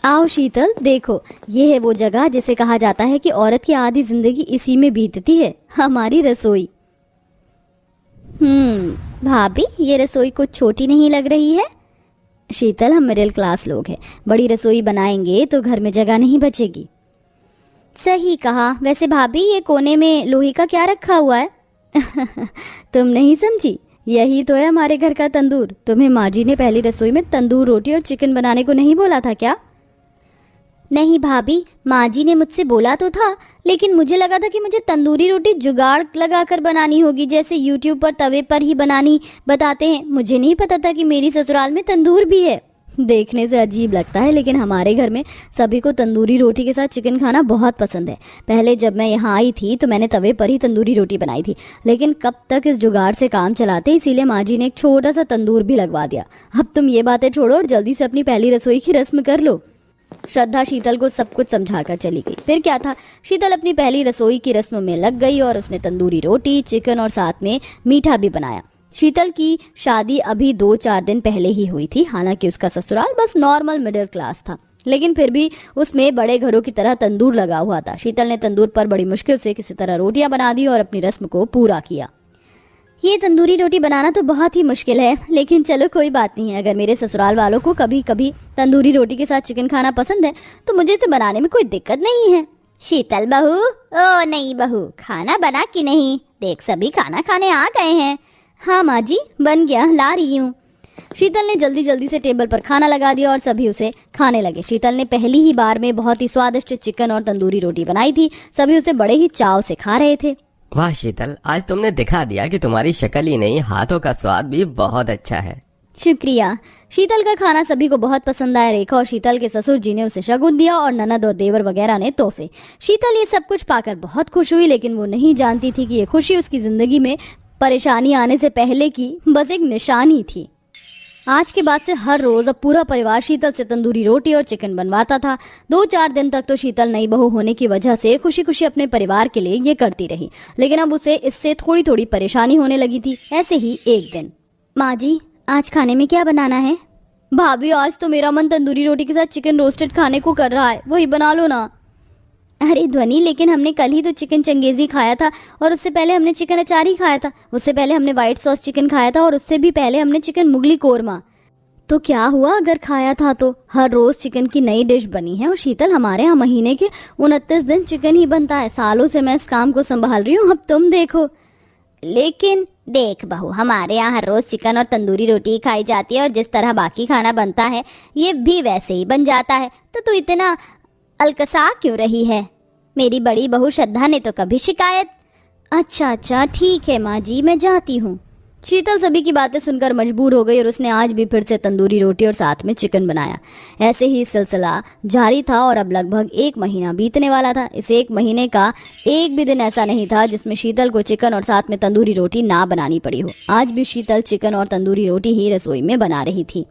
आओ शीतल, देखो ये है वो जगह जिसे कहा जाता है कि औरत की आधी जिंदगी इसी में बीतती है, हमारी रसोई। भाभी, ये रसोई कुछ छोटी नहीं लग रही है। शीतल, हम मिडिल क्लास लोग हैं, बड़ी रसोई बनाएंगे तो घर में जगह नहीं बचेगी। सही कहा। वैसे भाभी, ये कोने में लोहे का क्या रखा हुआ है? तुम नहीं समझी, यही तो है हमारे घर का तंदूर। तुम्हें माँ जी ने पहली रसोई में तंदूर रोटी और चिकन बनाने को नहीं बोला था क्या? नहीं भाभी, माँ जी ने मुझसे बोला तो था, लेकिन मुझे लगा था कि मुझे तंदूरी रोटी जुगाड़ लगाकर बनानी होगी, जैसे यूट्यूब पर तवे पर ही बनानी बताते हैं। मुझे नहीं पता था कि मेरी ससुराल में तंदूर भी है। देखने से अजीब लगता है, लेकिन हमारे घर में सभी को तंदूरी रोटी के साथ चिकन खाना बहुत पसंद है। पहले जब मैं यहाँ आई थी तो मैंने तवे पर ही तंदूरी रोटी बनाई थी, लेकिन कब तक इस जुगाड़ से काम चलाते, इसीलिए माँ जी ने एक छोटा सा तंदूर भी लगवा दिया। अब तुम ये बातें छोड़ो और जल्दी से अपनी पहली रसोई की रस्म कर लो। श्रद्धा शीतल को सब कुछ समझाकर चली गई। फिर क्या था, शीतल अपनी पहली रसोई की रस्म में लग गई और उसने तंदूरी रोटी, चिकन और साथ में मीठा भी बनाया। शीतल की शादी अभी 2-4 दिन पहले ही हुई थी। हालांकि उसका ससुराल बस नॉर्मल मिडिल क्लास था, लेकिन फिर भी उसमें बड़े घरों की तरह तंदूर लगा हुआ था। शीतल ने तंदूर पर बड़ी मुश्किल से किसी तरह रोटियां बना दी और अपनी रस्म को पूरा किया। ये तंदूरी रोटी बनाना तो बहुत ही मुश्किल है, लेकिन चलो कोई बात नहीं है। अगर मेरे ससुराल वालों को कभी कभी तंदूरी रोटी के साथ चिकन खाना पसंद है तो मुझे इसे बनाने में कोई दिक्कत नहीं है। शीतल बहू, ओ नहीं बहू, खाना बना कि नहीं? देख, सभी खाना खाने आ गए हैं। हाँ माँ जी, बन गया, ला रही हूँ। शीतल ने जल्दी जल्दी से टेबल पर खाना लगा दिया और सभी उसे खाने लगे। शीतल ने पहली ही बार में बहुत ही स्वादिष्ट चिकन और तंदूरी रोटी बनाई थी। सभी उसे बड़े ही चाव से खा रहे थे। वाह शीतल, आज तुमने दिखा दिया कि तुम्हारी शक्ल ही नहीं, हाथों का स्वाद भी बहुत अच्छा है। शुक्रिया। शीतल का खाना सभी को बहुत पसंद आया। रेखा और शीतल के ससुर जी ने उसे शगुन दिया और ननद और देवर वगैरह ने तोहफे। शीतल ये सब कुछ पाकर बहुत खुश हुई, लेकिन वो नहीं जानती थी कि ये खुशी उसकी जिंदगी में परेशानी आने से पहले की बस एक निशानी थी। आज के बाद से हर रोज अब पूरा परिवार शीतल से तंदूरी रोटी और चिकन बनवाता था। 2-4 दिन तक तो शीतल नई बहू होने की वजह से खुशी खुशी अपने परिवार के लिए ये करती रही, लेकिन अब उसे इससे थोड़ी थोड़ी परेशानी होने लगी थी। ऐसे ही एक दिन, माँ जी, आज खाने में क्या बनाना है? भाभी, आज तो मेरा मन तंदूरी रोटी के साथ चिकन रोस्टेड खाने को कर रहा है, वही बना लो ना। अरे ध्वनि, लेकिन हमने कल ही तो चिकन चंगेजी खाया था, और उससे पहले हमने चिकन अचार ही खाया था, उससे पहले हमने व्हाइट सॉस चिकन खाया था, और उससे भी पहले हमने चिकन मुगली कोरमा। तो क्या हुआ अगर खाया था तो? हर रोज चिकन की नई डिश बनी है। और शीतल, हमारे यहाँ महीने के 29 दिन चिकन ही बनता है। सालों से मैं इस काम को संभाल रही हूँ, अब तुम देखो। लेकिन देख बहू, हमारे यहाँ हर रोज चिकन और तंदूरी रोटी खाई जाती है, और जिस तरह बाकी खाना बनता है ये भी वैसे ही बन जाता है, तो तू इतना अलकसा क्यों रही है? मेरी बड़ी बहू श्रद्धा ने तो कभी शिकायत। अच्छा, ठीक है माँ जी, मैं जाती हूँ। शीतल सभी की बातें सुनकर मजबूर हो गई और उसने आज भी फिर से तंदूरी रोटी और साथ में चिकन बनाया। ऐसे ही सिलसिला जारी था और अब लगभग 1 महीना बीतने वाला था। इस 1 महीने का एक भी दिन ऐसा नहीं था जिसमें शीतल को चिकन और साथ में तंदूरी रोटी ना बनानी पड़ी हो। आज भी शीतल चिकन और तंदूरी रोटी ही रसोई में बना रही थी।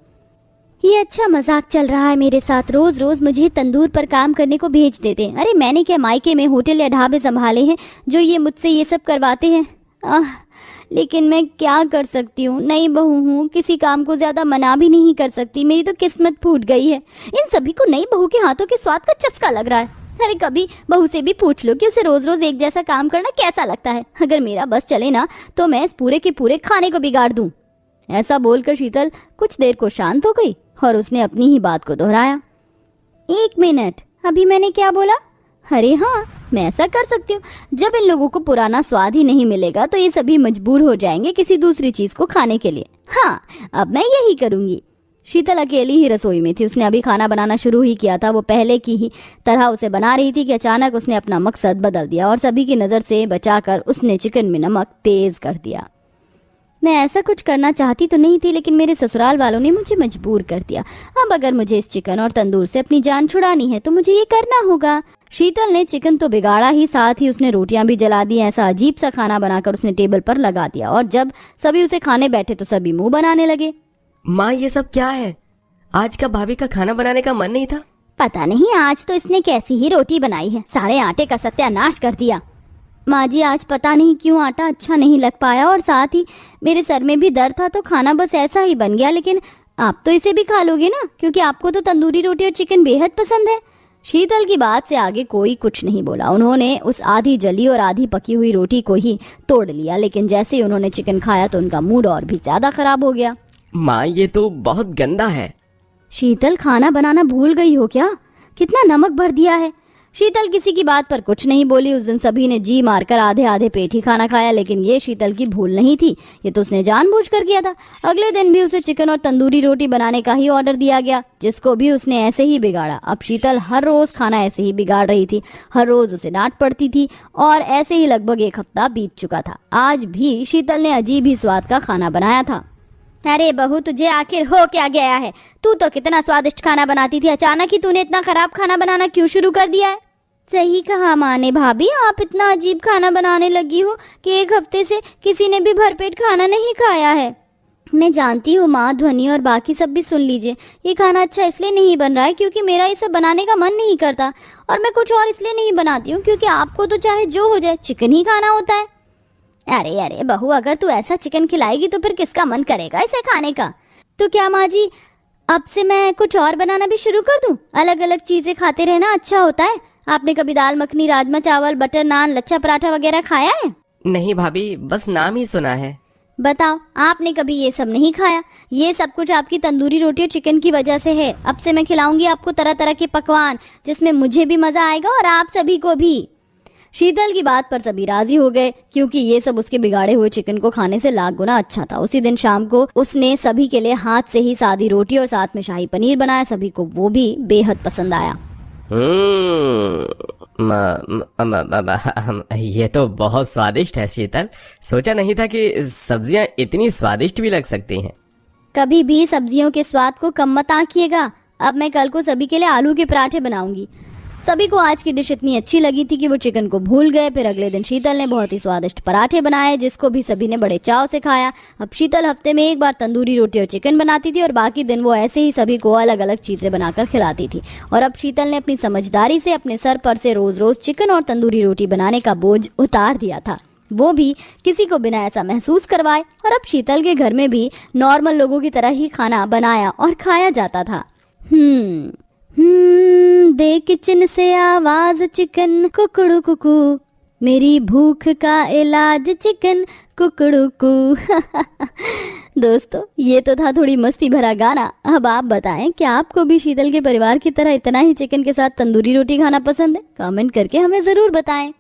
ये अच्छा मजाक चल रहा है मेरे साथ, रोज रोज मुझे तंदूर पर काम करने को भेज देते हैं। अरे मैंने क्या मायके में होटल या ढाबे संभाले हैं जो ये मुझसे ये सब करवाते हैं? लेकिन मैं क्या कर सकती हूँ, नई बहू हूँ, किसी काम को ज्यादा मना भी नहीं कर सकती। मेरी तो किस्मत फूट गई है। इन सभी को नई बहू के हाथों के स्वाद का चस्का लग रहा है। अरे कभी बहू से भी पूछ लो कि उसे रोज रोज एक जैसा काम करना कैसा लगता है। अगर मेरा बस चले ना तो मैं इस पूरे के पूरे खाने को बिगाड़ दूं। ऐसा बोलकर शीतल कुछ देर को शांत हो गई और उसने अपनी ही बात को दोहराया। 1 मिनट, अभी मैंने क्या बोला? अरे हाँ, मैं ऐसा कर सकती हूँ। जब इन लोगों को पुराना स्वाद ही नहीं मिलेगा तो ये सभी मजबूर हो जाएंगे किसी दूसरी चीज को खाने के लिए। हाँ, अब मैं यही करूंगी। शीतल अकेली ही रसोई में थी। उसने अभी खाना बनाना शुरू ही किया था। वो पहले की ही तरह उसे बना रही थी कि अचानक उसने अपना मकसद बदल दिया और सभी की नजर से बचाकर उसने चिकन में नमक तेज कर दिया। मैं ऐसा कुछ करना चाहती तो नहीं थी, लेकिन मेरे ससुराल वालों ने मुझे मजबूर कर दिया। अब अगर मुझे इस चिकन और तंदूर से अपनी जान छुड़ानी है तो मुझे ये करना होगा। शीतल ने चिकन तो बिगाड़ा ही, साथ ही उसने रोटियां भी जला दी। ऐसा अजीब सा खाना बनाकर उसने टेबल पर लगा दिया और जब सभी उसे खाने बैठे तो सभी मुंह बनाने लगे। माँ, ये सब क्या है? आज का भाभी का खाना बनाने का मन नहीं था? पता नहीं आज तो इसने कैसी ही रोटी बनाई है, सारे आटे का सत्यानाश कर दिया। माँ जी, आज पता नहीं क्यों आटा अच्छा नहीं लग पाया और साथ ही मेरे सर में भी दर्द था तो खाना बस ऐसा ही बन गया। लेकिन आप तो इसे भी खा लोगे ना, क्योंकि आपको तो तंदूरी रोटी और चिकन बेहद पसंद है। शीतल की बात से आगे कोई कुछ नहीं बोला। उन्होंने उस आधी जली और आधी पकी हुई रोटी को ही तोड़ लिया, लेकिन जैसे ही उन्होंने चिकन खाया तो उनका मूड और भी ज्यादा खराब हो गया। माँ, ये तो बहुत गंदा है। शीतल, खाना बनाना भूल गई हो क्या? कितना नमक भर दिया है। शीतल किसी की बात पर कुछ नहीं बोली। उस दिन सभी ने जी मारकर आधे आधे पेट ही खाना खाया, लेकिन ये शीतल की भूल नहीं थी, ये तो उसने जानबूझकर किया था। अगले दिन भी उसे चिकन और तंदूरी रोटी बनाने का ही ऑर्डर दिया गया, जिसको भी उसने ऐसे ही बिगाड़ा। अब शीतल हर रोज खाना ऐसे ही बिगाड़ रही थी, हर रोज उसे डांट पड़ती थी, और ऐसे ही लगभग एक हफ्ता बीत चुका था। आज भी शीतल ने अजीब ही स्वाद का खाना बनाया था। अरे बहू, तुझे आखिर हो क्या गया है? तू तो कितना स्वादिष्ट खाना बनाती थी, अचानक ही तूने इतना खराब खाना बनाना क्यों शुरू कर दिया है? सही कहा माँ ने भाभी, आप इतना अजीब खाना बनाने लगी हो कि एक हफ्ते से किसी ने भी भरपेट खाना नहीं खाया है। मैं जानती हूँ माँ, ध्वनि और बाकी सब भी सुन लीजिए। ये खाना अच्छा इसलिए नहीं बन रहा है क्योंकि मेरा ये सब बनाने का मन नहीं करता, और मैं कुछ और इसलिए नहीं बनाती हूँ क्योंकि आपको तो चाहे जो हो जाए चिकन ही खाना होता है। अरे अरे बहू, अगर तू ऐसा चिकन खिलाएगी तो फिर किसका मन करेगा इसे खाने का? तो क्या माँ जी, अब से मैं कुछ और बनाना भी शुरू कर दूं? अलग अलग चीजें खाते रहना अच्छा होता है। आपने कभी दाल मखनी, राजमा चावल, बटर नान, लच्छा पराठा वगैरह खाया है? नहीं भाभी, बस नाम ही सुना है। बताओ, आपने कभी ये सब नहीं खाया? ये सब कुछ आपकी तंदूरी रोटी और चिकन की वजह से है। अब से मैं खिलाऊंगी आपको तरह तरह के पकवान, जिसमें मुझे भी मजा आएगा और आप सभी को भी। शीतल की बात पर सभी राजी हो गए, क्योंकि ये सब उसके बिगाड़े हुए चिकन को खाने से लाख गुना अच्छा था। उसी दिन शाम को उसने सभी के लिए हाथ से ही सादी रोटी और साथ में शाही पनीर बनाया। सभी को वो भी बेहद पसंद आया। ये तो बहुत स्वादिष्ट है शीतल। सोचा नहीं था कि सब्जियां इतनी स्वादिष्ट भी लग सकती हैं। कभी भी सब्जियों के स्वाद को कम मत आंकिएगा। अब मैं कल को सभी के लिए आलू के पराठे बनाऊंगी। सभी को आज की डिश इतनी अच्छी लगी थी कि वो चिकन को भूल गए। फिर अगले दिन शीतल ने बहुत ही स्वादिष्ट पराठे बनाए, जिसको भी सभी ने बड़े चाव से खाया। अब शीतल हफ्ते में एक बार तंदूरी रोटी और चिकन बनाती थी और बाकी दिन वो ऐसे ही सभी को अलग अलग चीजें बनाकर खिलाती थी। और अब शीतल ने अपनी समझदारी से अपने सर पर से रोज रोज चिकन और तंदूरी रोटी बनाने का बोझ उतार दिया था, वो भी किसी को बिना ऐसा महसूस करवाए। और अब शीतल के घर में भी नॉर्मल लोगों की तरह ही खाना बनाया और खाया जाता था। दे किचन से आवाज चिकन कुकड़ू कुकू, मेरी भूख का इलाज चिकन कुकड़ू कू। दोस्तों, ये तो था थोड़ी मस्ती भरा गाना। अब आप बताएं, क्या आपको भी शीतल के परिवार की तरह इतना ही चिकन के साथ तंदूरी रोटी खाना पसंद है? कमेंट करके हमें जरूर बताएं।